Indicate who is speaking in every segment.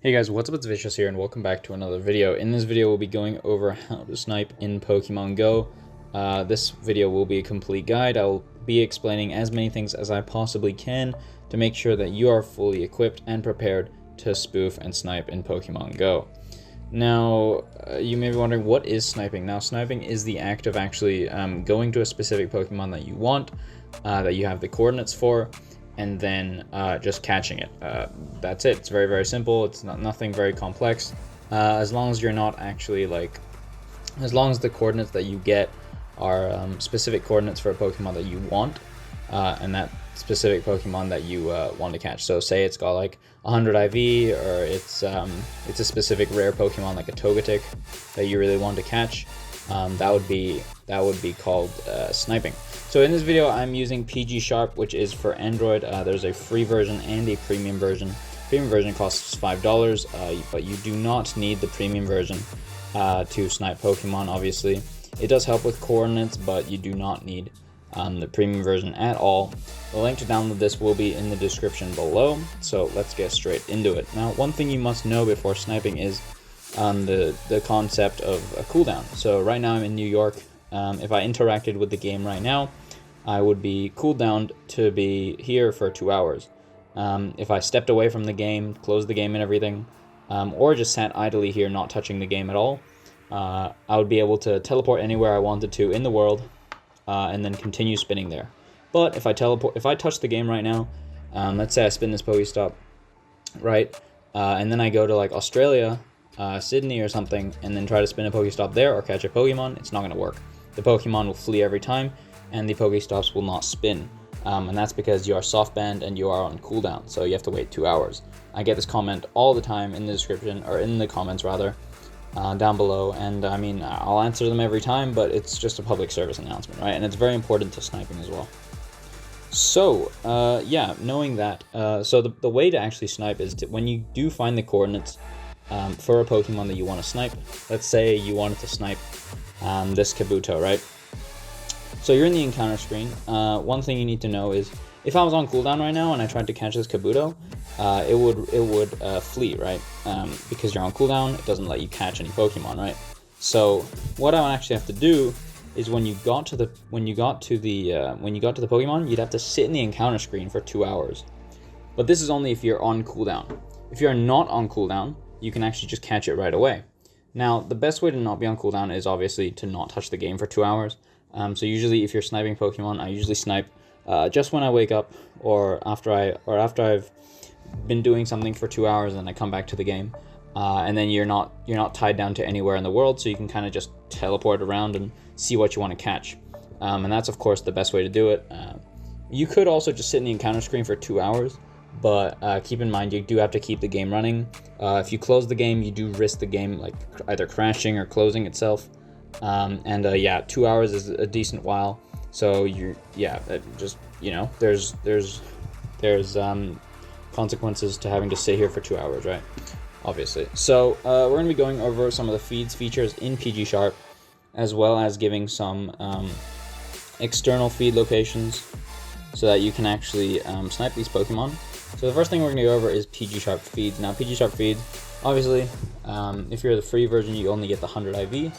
Speaker 1: Hey guys, what's up? It's Vicious here, and welcome back to another video. In this video, we'll be going over how to snipe in Pokemon Go. This video will be a complete guide. I'll be explaining as many things as I possibly can to make sure that you are fully equipped and prepared to spoof and snipe in Pokemon Go. Now, you may be wondering, what is sniping? Now, sniping is the act of actually going to a specific Pokemon that you want, that you have the coordinates for, and then just catching it. That's it. It's very, very simple. It's nothing very complex. As long as you're not actually as long as the coordinates that you get are specific coordinates for a Pokemon that you want, and that specific Pokemon that you want to catch. So say it's got like 100 IV, or it's a specific rare Pokemon like a Togetic that you really want to catch. That would be called sniping. So in this video, I'm using PGSHARP, which is for Android. There's a free version and a premium version. Premium version costs $5, but you do not need the premium version to snipe Pokemon, obviously. It does help with coordinates, but you do not need the premium version at all. The link to download this will be in the description below, so let's get straight into it. Now, one thing you must know before sniping is the concept of a cooldown. So right now I'm in New York. If I interacted with the game right now, I would be cooldowned to be here for 2 hours. If I stepped away from the game, closed the game and everything, or just sat idly here not touching the game at all, I would be able to teleport anywhere I wanted to in the world, and then continue spinning there. But if I touch the game right now, let's say I spin this Pokéstop, right, and then I go to like Australia, Sydney or something, and then try to spin a Pokéstop there or catch a Pokemon, it's not going to work. The Pokemon will flee every time, and the Pokéstops will not spin. And that's because you are soft banned and you are on cooldown, so you have to wait 2 hours. I get this comment all the time in the description, or in the comments rather, down below, and I mean, I'll answer them every time, but it's just a public service announcement, right? And it's very important to sniping as well. So, yeah, knowing that, so the way to actually snipe is when you do find the coordinates for a Pokemon that you want to snipe. Let's say you wanted to snipe this Kabuto, right? So you're in the encounter screen. One thing you need to know is, if I was on cooldown right now and I tried to catch this Kabuto, it would flee, right? Because you're on cooldown, it doesn't let you catch any Pokemon, right? So what I would actually have to do is when you got to the Pokemon, you'd have to sit in the encounter screen for 2 hours. But this is only if you're on cooldown. If you're not on cooldown, you can actually just catch it right away. Now, the best way to not be on cooldown is obviously to not touch the game for 2 hours. So usually, if you're sniping Pokemon, I usually snipe just when I wake up, or after I've been doing something for 2 hours, and I come back to the game, and then you're not tied down to anywhere in the world, so you can kind of just teleport around and see what you want to catch. And that's of course the best way to do it. You could also just sit in the encounter screen for 2 hours. But keep in mind, you do have to keep the game running. If you close the game, you do risk the game like either crashing or closing itself. Yeah, 2 hours is a decent while. So just, you know, there's consequences to having to sit here for 2 hours, right? Obviously. So we're going to be going over some of the features in PGSHARP, as well as giving some external feed locations so that you can actually snipe these Pokemon. So the first thing we're going to go over is PGSHARP feeds. Now, PGSHARP feeds, obviously, if you're the free version, you only get the 100 IV.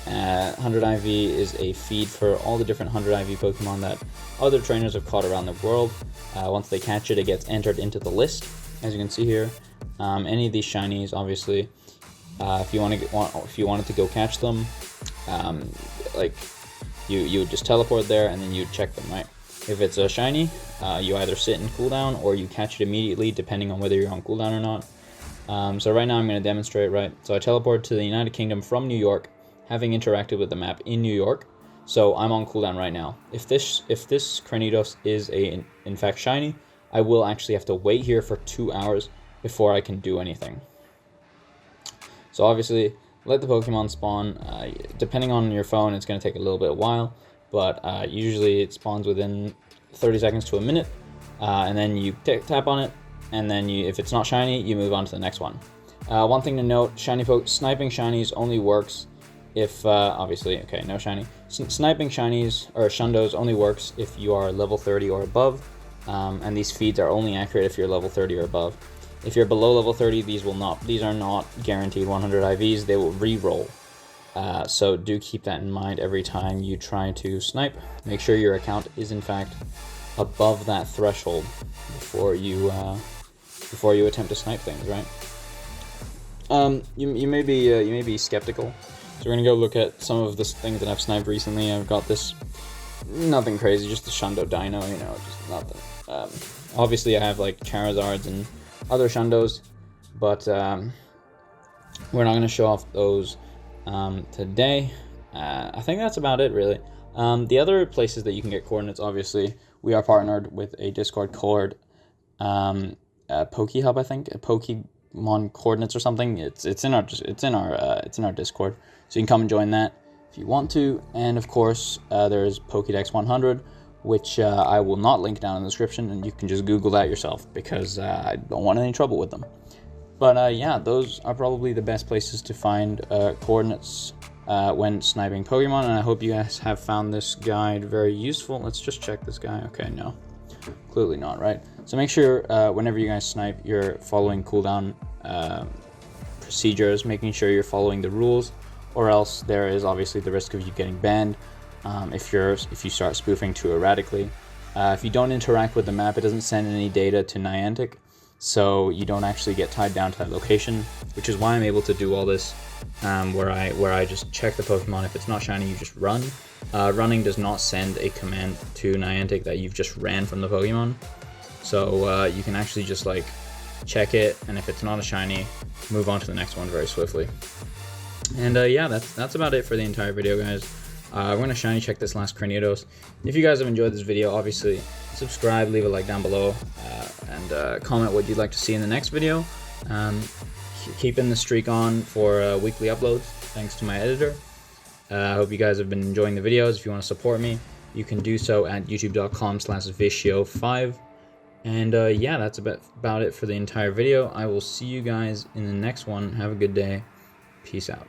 Speaker 1: 100 IV is a feed for all the different 100 IV Pokemon that other trainers have caught around the world. Once they catch it, it gets entered into the list, as you can see here. Any of these shinies, obviously, if you wanted to go catch them, like you would just teleport there and then you'd check them, right? If it's a shiny, you either sit in cooldown or you catch it immediately, depending on whether you're on cooldown or not. So right now I'm going to demonstrate, right? So I teleport to the United Kingdom from New York, having interacted with the map in New York. So I'm on cooldown right now. If this Cranidos is in fact shiny, I will actually have to wait here for 2 hours before I can do anything. So obviously, let the Pokemon spawn. Depending on your phone, it's going to take a little bit of while, but usually it spawns within 30 seconds to a minute, and then you tap on it, and then if it's not shiny, you move on to the next one. One thing to note, sniping shinies only works if, obviously, okay, no shiny. Sniping shinies, or shundos, only works if you are level 30 or above, and these feeds are only accurate if you're level 30 or above. If you're below level 30, these are not guaranteed 100 IVs. They will re-roll. So do keep that in mind every time you try to snipe. Make sure your account is in fact above that threshold before you attempt to snipe things, right? You may be skeptical. So we're gonna go look at some of the things that I've sniped recently. I've got this, nothing crazy, just the Shundo Dino, you know, just nothing. Obviously I have like Charizards and other Shundos, but we're not gonna show off those today. I think that's about it, really. The other places that you can get coordinates, obviously, we are partnered with a Discord called PokéHub, I think, Pokémon coordinates or something. It's in our Discord, so you can come and join that if you want to. And of course, there's Pokédex 100, which I will not link down in the description, and you can just Google that yourself because I don't want any trouble with them. But yeah, those are probably the best places to find coordinates when sniping Pokemon, and I hope you guys have found this guide very useful. Let's just check this guy. Okay, no, clearly not, right? So make sure whenever you guys snipe, you're following cooldown procedures, making sure you're following the rules, or else there is obviously the risk of you getting banned if you start spoofing too erratically. If you don't interact with the map, it doesn't send any data to Niantic, so you don't actually get tied down to that location, which is why I'm able to do all this, where I just check the Pokemon. If it's not shiny, you just run. Running does not send a command to Niantic that you've just ran from the Pokemon, so you can actually just like check it, and if it's not a shiny, move on to the next one very swiftly. And yeah, that's about it for the entire video, guys. We're going to shiny check this last Cranidos. If you guys have enjoyed this video, obviously subscribe, leave a like down below, and comment what you'd like to see in the next video. Keeping the streak on for weekly uploads, thanks to my editor. I hope you guys have been enjoying the videos. If you want to support me, you can do so at youtube.com/Vicio5. And yeah, that's about it for the entire video. I will see you guys in the next one. Have a good day. Peace out.